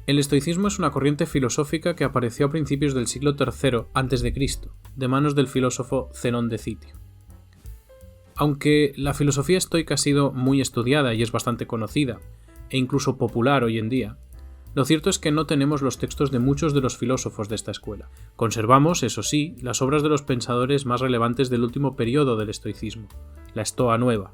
El estoicismo es una corriente filosófica que apareció a principios del siglo III a.C., de manos del filósofo Zenón de Citio. Aunque la filosofía estoica ha sido muy estudiada y es bastante conocida, e incluso popular hoy en día, lo cierto es que no tenemos los textos de muchos de los filósofos de esta escuela. Conservamos, eso sí, las obras de los pensadores más relevantes del último periodo del estoicismo, la Estoa Nueva,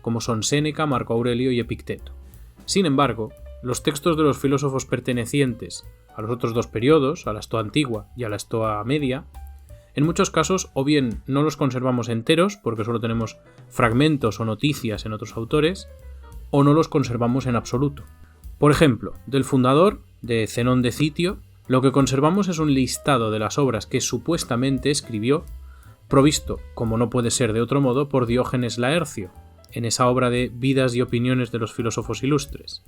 como son Séneca, Marco Aurelio y Epicteto. Sin embargo, los textos de los filósofos pertenecientes a los otros dos periodos, a la Estoa Antigua y a la Estoa Media, en muchos casos o bien no los conservamos enteros porque solo tenemos fragmentos o noticias en otros autores, o no los conservamos en absoluto. Por ejemplo, del fundador, de Zenón de Citio, lo que conservamos es un listado de las obras que supuestamente escribió, provisto, como no puede ser de otro modo, por Diógenes Laercio, en esa obra de Vidas y opiniones de los filósofos ilustres,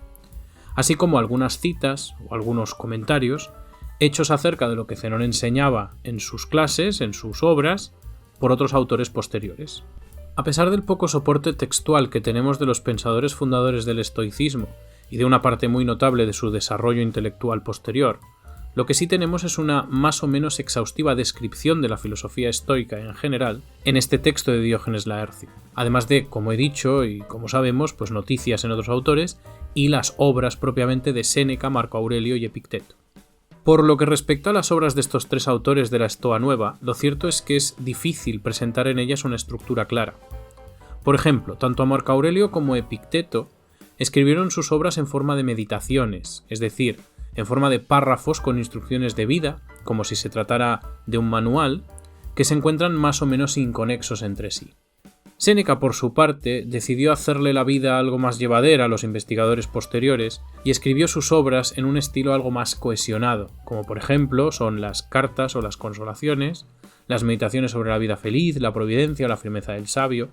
así como algunas citas o algunos comentarios hechos acerca de lo que Zenón enseñaba en sus clases, en sus obras, por otros autores posteriores. A pesar del poco soporte textual que tenemos de los pensadores fundadores del estoicismo y de una parte muy notable de su desarrollo intelectual posterior, lo que sí tenemos es una más o menos exhaustiva descripción de la filosofía estoica en general en este texto de Diógenes Laercio, además de, como he dicho y como sabemos, pues noticias en otros autores y las obras propiamente de Séneca, Marco Aurelio y Epicteto. Por lo que respecta a las obras de estos tres autores de la Estoa Nueva, lo cierto es que es difícil presentar en ellas una estructura clara. Por ejemplo, tanto Marco Aurelio como Epicteto escribieron sus obras en forma de meditaciones, es decir, en forma de párrafos con instrucciones de vida, como si se tratara de un manual, que se encuentran más o menos inconexos entre sí. Séneca, por su parte, decidió hacerle la vida algo más llevadera a los investigadores posteriores y escribió sus obras en un estilo algo más cohesionado, como por ejemplo son las cartas o las consolaciones, las meditaciones sobre la vida feliz, la providencia o la firmeza del sabio,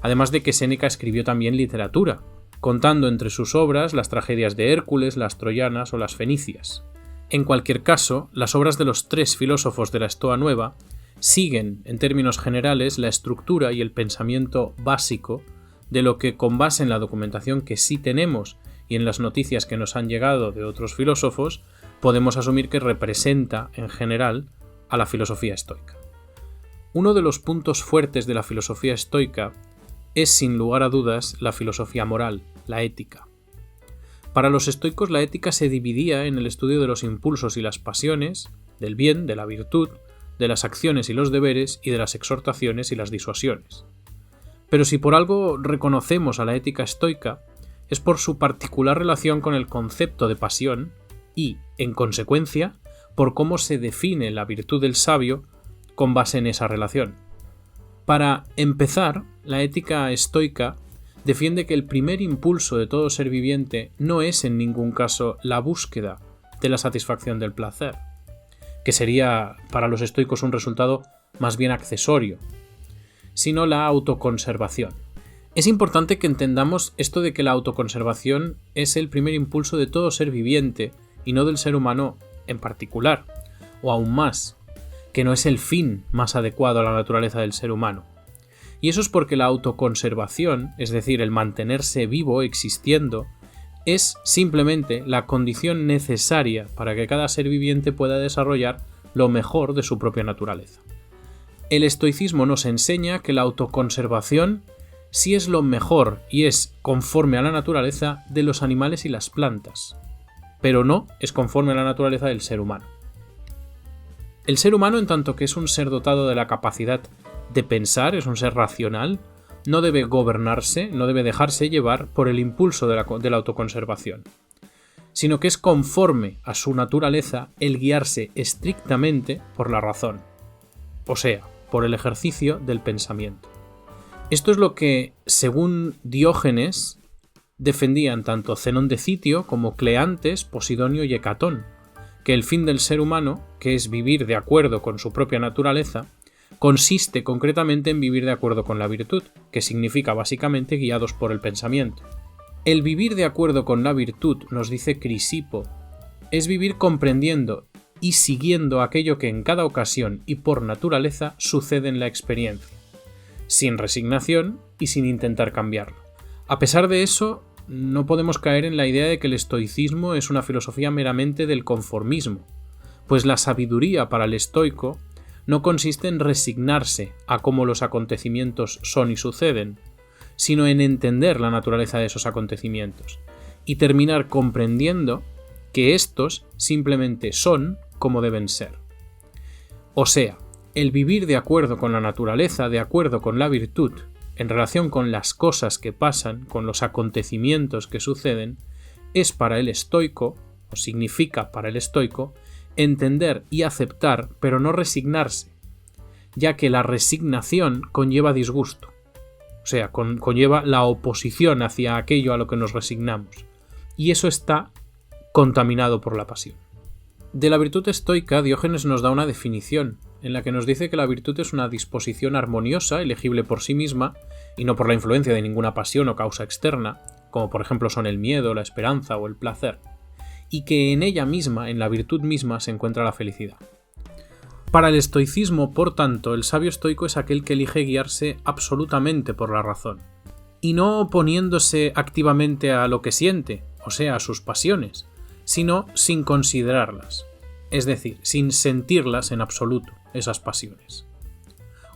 además de que Séneca escribió también literatura, contando entre sus obras las tragedias de Hércules, las troyanas o las fenicias. En cualquier caso, las obras de los tres filósofos de la Estoa Nueva siguen, en términos generales, la estructura y el pensamiento básico de lo que, con base en la documentación que sí tenemos y en las noticias que nos han llegado de otros filósofos, podemos asumir que representa, en general, a la filosofía estoica. Uno de los puntos fuertes de la filosofía estoica es, sin lugar a dudas, la filosofía moral, la ética. Para los estoicos la ética se dividía en el estudio de los impulsos y las pasiones, del bien, de la virtud, de las acciones y los deberes y de las exhortaciones y las disuasiones. Pero si por algo reconocemos a la ética estoica, es por su particular relación con el concepto de pasión y, en consecuencia, por cómo se define la virtud del sabio con base en esa relación. Para empezar, la ética estoica defiende que el primer impulso de todo ser viviente no es en ningún caso la búsqueda de la satisfacción del placer, que sería para los estoicos un resultado más bien accesorio, sino la autoconservación. Es importante que entendamos esto de que la autoconservación es el primer impulso de todo ser viviente y no del ser humano en particular, o aún más, que no es el fin más adecuado a la naturaleza del ser humano. Y eso es porque la autoconservación, es decir, el mantenerse vivo, existiendo, es simplemente la condición necesaria para que cada ser viviente pueda desarrollar lo mejor de su propia naturaleza. El estoicismo nos enseña que la autoconservación sí es lo mejor y es conforme a la naturaleza de los animales y las plantas, pero no es conforme a la naturaleza del ser humano. El ser humano, en tanto que es un ser dotado de la capacidad de pensar, es un ser racional, no debe gobernarse, no debe dejarse llevar por el impulso de la autoconservación, sino que es conforme a su naturaleza el guiarse estrictamente por la razón, o sea, por el ejercicio del pensamiento. Esto es lo que, según Diógenes, defendían tanto Zenón de Citio como Cleantes, Posidonio y Hecatón, que el fin del ser humano, que es vivir de acuerdo con su propia naturaleza, consiste concretamente en vivir de acuerdo con la virtud, que significa básicamente guiados por el pensamiento. El vivir de acuerdo con la virtud, nos dice Crisipo, es vivir comprendiendo y siguiendo aquello que en cada ocasión y por naturaleza sucede en la experiencia, sin resignación y sin intentar cambiarlo. A pesar de eso, no podemos caer en la idea de que el estoicismo es una filosofía meramente del conformismo, pues la sabiduría para el estoico no consiste en resignarse a cómo los acontecimientos son y suceden, sino en entender la naturaleza de esos acontecimientos y terminar comprendiendo que estos simplemente son como deben ser. O sea, el vivir de acuerdo con la naturaleza, de acuerdo con la virtud, en relación con las cosas que pasan, con los acontecimientos que suceden, es para el estoico, o significa para el estoico, entender y aceptar, pero no resignarse, ya que la resignación conlleva disgusto, o sea, conlleva la oposición hacia aquello a lo que nos resignamos, y eso está contaminado por la pasión. De la virtud estoica, Diógenes nos da una definición, en la que nos dice que la virtud es una disposición armoniosa, elegible por sí misma, y no por la influencia de ninguna pasión o causa externa, como por ejemplo son el miedo, la esperanza o el placer, y que en ella misma, en la virtud misma, se encuentra la felicidad. Para el estoicismo, por tanto, el sabio estoico es aquel que elige guiarse absolutamente por la razón, y no oponiéndose activamente a lo que siente, o sea, a sus pasiones, sino sin considerarlas, es decir, sin sentirlas en absoluto, esas pasiones.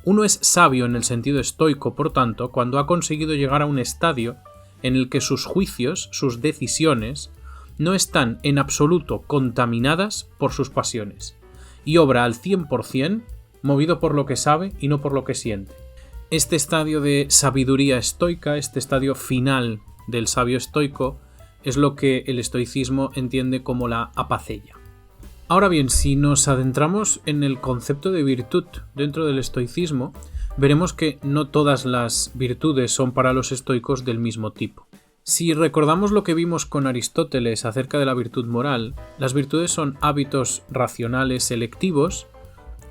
Uno es sabio en el sentido estoico, por tanto, cuando ha conseguido llegar a un estadio en el que sus juicios, sus decisiones, no están en absoluto contaminadas por sus pasiones, y obra al 100% movido por lo que sabe y no por lo que siente. Este estadio de sabiduría estoica, este estadio final del sabio estoico, es lo que el estoicismo entiende como la apaceia. Ahora bien, si nos adentramos en el concepto de virtud dentro del estoicismo, veremos que no todas las virtudes son para los estoicos del mismo tipo. Si recordamos lo que vimos con Aristóteles acerca de la virtud moral, las virtudes son hábitos racionales selectivos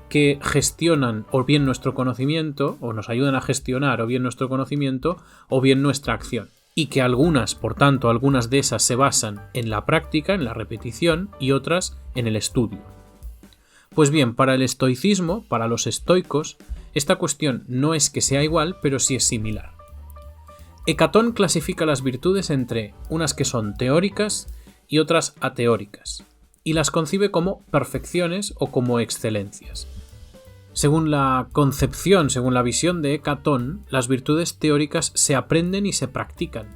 que gestionan o bien nuestro conocimiento, o nos ayudan a gestionar o bien nuestro conocimiento, o bien nuestra acción. Y que algunas, por tanto, algunas de esas se basan en la práctica, en la repetición, y otras en el estudio. Pues bien, para el estoicismo, para los estoicos, esta cuestión no es que sea igual, pero sí es similar. Hecatón clasifica las virtudes entre unas que son teóricas y otras ateóricas, y las concibe como perfecciones o como excelencias. Según la concepción, según la visión de Hecatón, las virtudes teóricas se aprenden y se practican,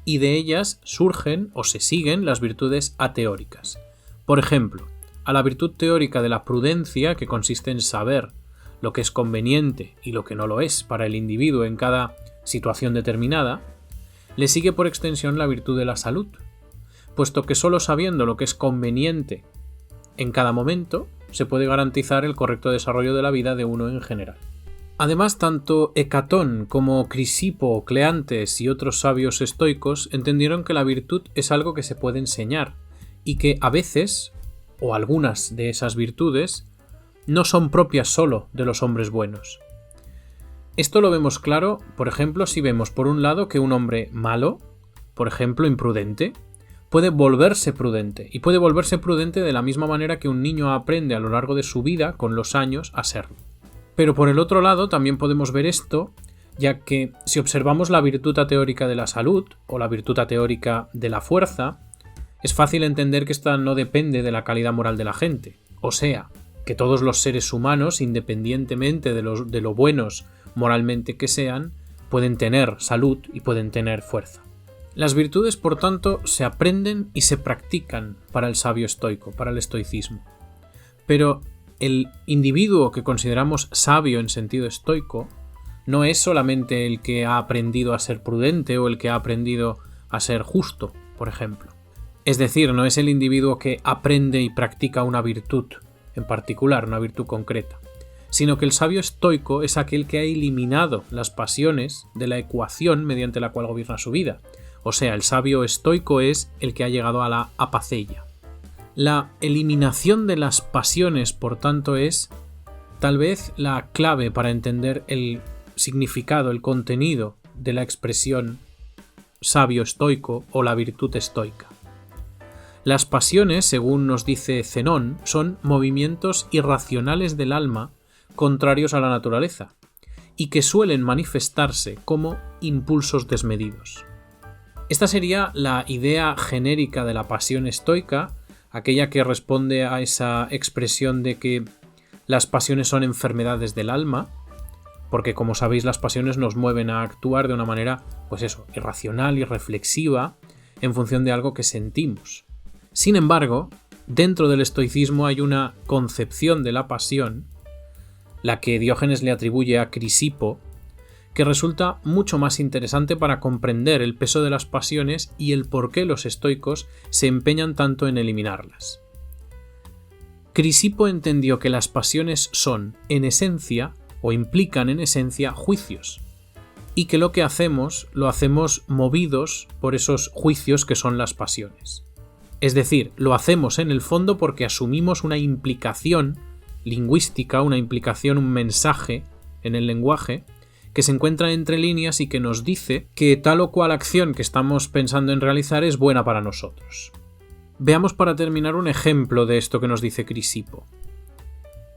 y de ellas surgen o se siguen las virtudes ateóricas. Por ejemplo, a la virtud teórica de la prudencia, que consiste en saber lo que es conveniente y lo que no lo es para el individuo en cada situación determinada, le sigue por extensión la virtud de la salud, puesto que solo sabiendo lo que es conveniente en cada momento, se puede garantizar el correcto desarrollo de la vida de uno en general. Además, tanto Hecatón como Crisipo, Cleantes y otros sabios estoicos entendieron que la virtud es algo que se puede enseñar y que a veces, o algunas de esas virtudes, no son propias solo de los hombres buenos. Esto lo vemos claro, por ejemplo, si vemos por un lado que un hombre malo, por ejemplo imprudente, puede volverse prudente, y puede volverse prudente de la misma manera que un niño aprende a lo largo de su vida, con los años, a serlo. Pero por el otro lado también podemos ver esto, ya que si observamos la virtud ateórica de la salud, o la virtud ateórica de la fuerza, es fácil entender que esta no depende de la calidad moral de la gente, o sea, que todos los seres humanos, independientemente de lo buenos moralmente que sean, pueden tener salud y pueden tener fuerza. Las virtudes, por tanto, se aprenden y se practican para el sabio estoico, para el estoicismo. Pero el individuo que consideramos sabio en sentido estoico no es solamente el que ha aprendido a ser prudente o el que ha aprendido a ser justo, por ejemplo. Es decir, no es el individuo que aprende y practica una virtud en particular, una virtud concreta, sino que el sabio estoico es aquel que ha eliminado las pasiones de la ecuación mediante la cual gobierna su vida. O sea, el sabio estoico es el que ha llegado a la apaceia. La eliminación de las pasiones, por tanto, es tal vez la clave para entender el significado, el contenido de la expresión sabio estoico o la virtud estoica. Las pasiones, según nos dice Zenón, son movimientos irracionales del alma contrarios a la naturaleza y que suelen manifestarse como impulsos desmedidos. Esta sería la idea genérica de la pasión estoica, aquella que responde a esa expresión de que las pasiones son enfermedades del alma, porque como sabéis las pasiones nos mueven a actuar de una manera, irracional y reflexiva en función de algo que sentimos. Sin embargo, dentro del estoicismo hay una concepción de la pasión, la que Diógenes le atribuye a Crisipo, que resulta mucho más interesante para comprender el peso de las pasiones y el por qué los estoicos se empeñan tanto en eliminarlas. Crisipo entendió que las pasiones son, en esencia, o implican en esencia, juicios, y que lo que hacemos lo hacemos movidos por esos juicios que son las pasiones. Es decir, lo hacemos en el fondo porque asumimos una implicación lingüística, una implicación, un mensaje en el lenguaje que se encuentra entre líneas y que nos dice que tal o cual acción que estamos pensando en realizar es buena para nosotros. Veamos para terminar un ejemplo de esto que nos dice Crisipo.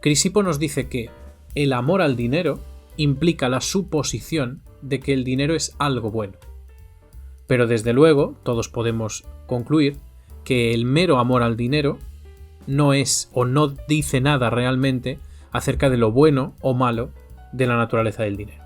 Crisipo nos dice que el amor al dinero implica la suposición de que el dinero es algo bueno. Pero desde luego, todos podemos concluir que el mero amor al dinero no es o no dice nada realmente acerca de lo bueno o malo de la naturaleza del dinero.